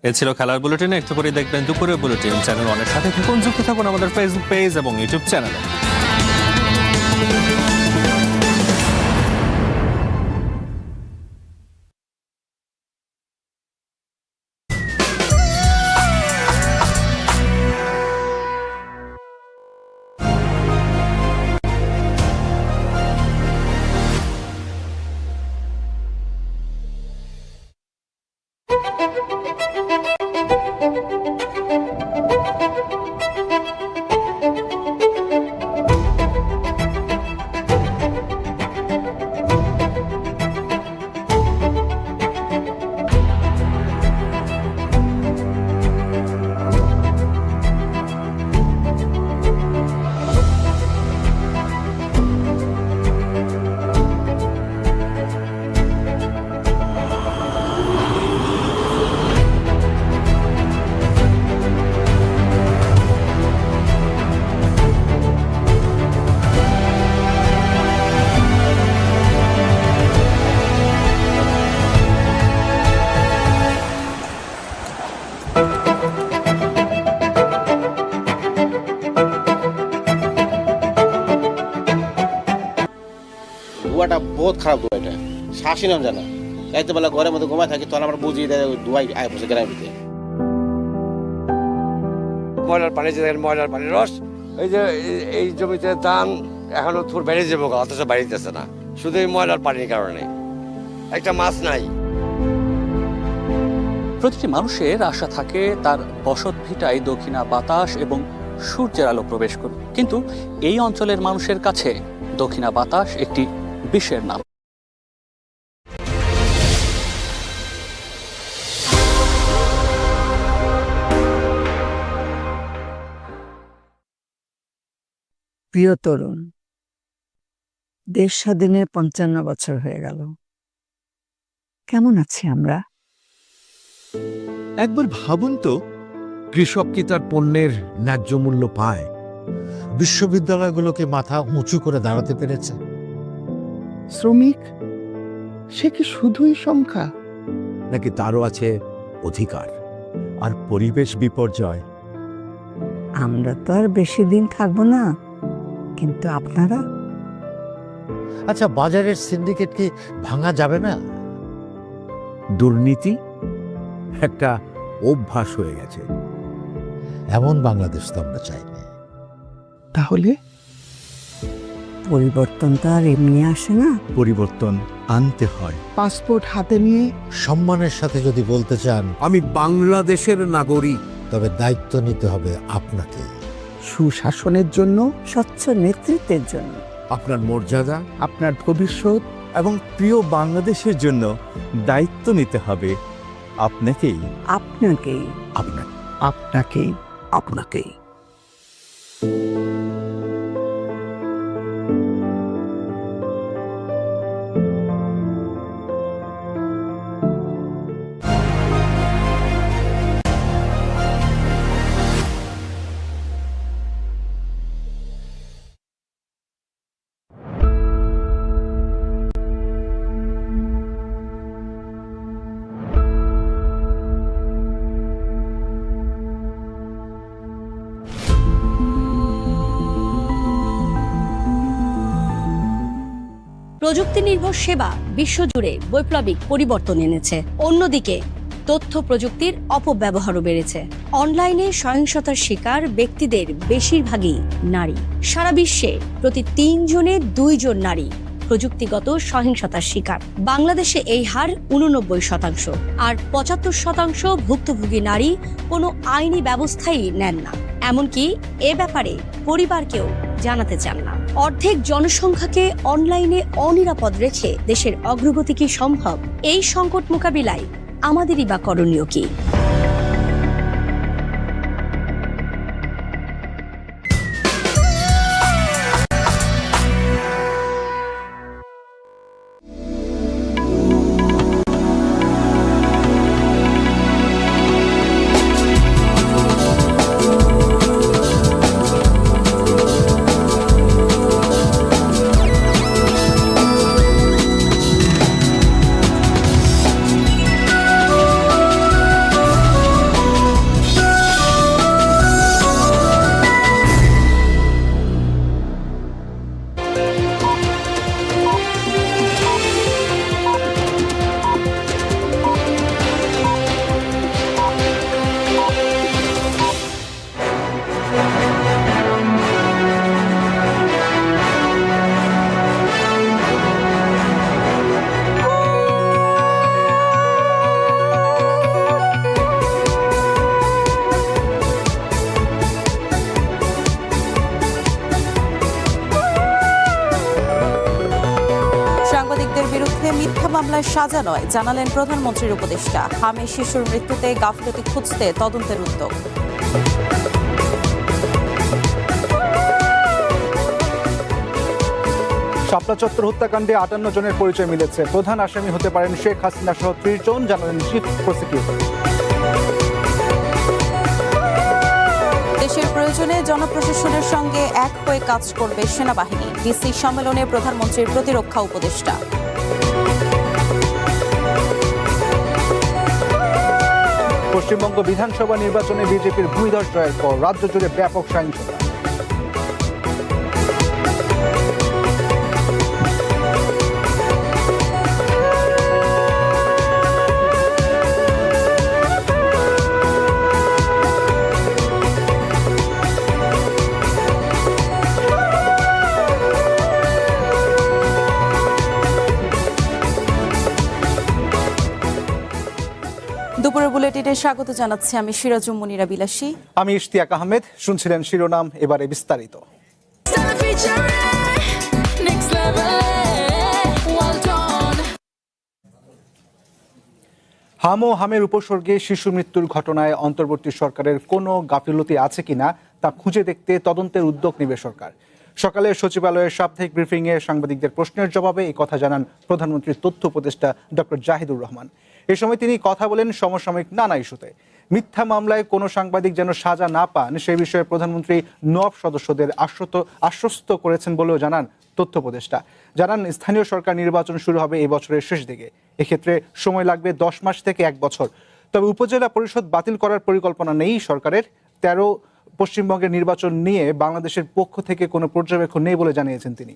এ ছিল খেলার বুলেটিনে। একটু করে দেখবেন দুপুরের বুলেটিন। চ্যানেল অনেক সাথে থাকুন, যুক্ত থাকুন আমাদের ফেসবুক পেজ এবং ইউটিউব চ্যানেলে। ধোঁয়াটা বহুত খারাপ ধোঁয়াটা, শ্বাসই নাম জানা। রাইতে বেলা ঘরের মধ্যে ঘুমায় থাকি, তখন আমরা বুঝিয়ে দেয় ধোঁয়াই আয় বসে গ্রামে। ময়লার পানি যে দেখেন, ময়লার পানির রস, এই যে এই জমিতে ধান এখনো থুর বেড়ে যাবো, অথচ বাড়িতেছে না, শুধু এই ময়লার পানির কারণে। একটা মাছ নাই। প্রতিটি মানুষের আশা থাকে তার বসত ভিটায় দক্ষিণা বাতাস এবং সূর্যের আলো প্রবেশ করুক, কিন্তু এই অঞ্চলের মানুষের কাছে দক্ষিণা বাতাস একটি বিষের নাম। প্রিয় তরুণ, দেশ স্বাধীনের ৫৫ বছর হয়ে গেল। কেমন আছি আমরা? একবার ভাবুন তো, কৃষক কি তার পণ্যের ন্যায্য মূল্য পায়? বিশ্ববিদ্যালয়গুলোকে মাথা উঁচু করে দাঁড়াতে পেরেছে? শ্রমিক সে কি শুধুই সংখ্যা, নাকি তারও আছে অধিকার? আর পরিবেশ বিপর্যয়? আমরা তো আর বেশি দিন থাকবো না, কিন্তু আপনারা? আচ্ছা, বাজারের সিন্ডিকেট কি ভাঙা যাবে না? দুর্নীতি একটা অভ্যাস হয়ে গেছে। এমন বাংলাদেশ তো আমরা চাইনি। তাহলে পরিবর্তন তো আর এমনি আসে না। পরিবর্তন আনতে হয়। পাসপোর্ট হাতে নিয়ে সম্মানের সাথে যদি বলতে চান আমি বাংলাদেশের নাগরিক, তবে দায়িত্ব নিতে হবে আপনাকে। সুশাসনের জন্য, স্বচ্ছ নেতৃত্বের জন্য, আপনার মর্যাদা আপনার ভবিষ্যৎ এবং প্রিয় বাংলাদেশের জন্য দায়িত্ব নিতে হবে আপনাকেই। আপনাকেই আপনাকেই। আপনাকেই। প্রযুক্তি নির্ভর সেবা বিশ্বজুড়ে বৈপ্লবিক পরিবর্তন এনেছে। অন্যদিকে তথ্য প্রযুক্তির অপব্যবহারও বেড়েছে। অনলাইনে সহিংসতার শিকার ব্যক্তিদের বেশিরভাগই নারী। সারা বিশ্বে প্রতি ৩ জনে ২ জন নারী প্রযুক্তিগত সহিংসতার শিকার। বাংলাদেশে এই হার ৮৯%, আর ৭৫% ভুক্তভোগী নারী কোনো আইনি ব্যবস্থাই নেন না, এমনকি এ ব্যাপারে পরিবারকেও জানাতে চান না। অর্ধেক জনসংখ্যাকে অনলাইনে অনিরাপদ রেখে দেশের অগ্রগতি কি সম্ভব? এই সংকট মোকাবিলায় আমাদেরই বা করণীয় কি? মামলায় সাজা নয়, জানালেন প্রধানমন্ত্রীর উপদেষ্টা। হামে শিশুর মৃত্যুতে গাফিলতি খুঁজতে তদন্তের উদ্যোগ। শাপলা চত্বর হত্যাকাণ্ডে 58 জনের পরিচয় মিলেছে। প্রধান আসামি হতে পারেন শেখ হাসিনা সহ 30 জন, জানালেন চিফ প্রসিকিউটর। দেশের প্রয়োজনে জনপ্রশাসনের সঙ্গে এক হয়ে কাজ করবে সেনাবাহিনী, ডিসি সম্মেলনে প্রধানমন্ত্রীর প্রতিরক্ষা উপদেষ্টা। পশ্চিমবঙ্গ বিধানসভা নির্বাচনে বিজেপির ভূমিধস জয়ের পর রাজ্য জুড়ে ব্যাপক সহিংসতা। দুপুরের বুলেটিনে স্বাগত জানাচ্ছি আমি সিরাজুম মুনিরা বিলাসী। আমি ইশতিয়াক আহমেদ। শুনছিলেন শিরোনাম, এবারে বিস্তারিত। হাম ও হামের উপসর্গে শিশু মৃত্যুর ঘটনায় অন্তর্বর্তী সরকারের কোনো গাফিলতি আছে কিনা তা খুঁজে দেখতে তদন্তের উদ্যোগ নেবে সরকার। সকালে সচিবালয়ের সাপ্তাহিক ব্রিফিংয়ে সাংবাদিকদের প্রশ্নের জবাবে এই কথা জানান প্রধানমন্ত্রীর তথ্য উপদেষ্টা ডক্টর জাহিদুর রহমান। এ সময় তিনি কথা বলেন সমসাময়িক নানা ইস্যুতে। মিথ্যা মামলায় কোনো সাংবাদিক যেন সাজা না পান সে বিষয়ে প্রধানমন্ত্রী নব সদস্যদের আশ্বস্ত করেছেন বলেও জানান তথ্য উপদেষ্টা। জানান স্থানীয় সরকার নির্বাচন শুরু হবে এই বছরের শেষ দিকে। এক্ষেত্রে সময় লাগবে 10 মাস থেকে 1 বছর। তবে উপজেলা পরিষদ বাতিল করার পরিকল্পনা নেই সরকারের। 13 পশ্চিমবঙ্গের নির্বাচন নিয়ে বাংলাদেশের পক্ষ থেকে কোনো পর্যবেক্ষণ নেই বলে জানিয়েছেন তিনি।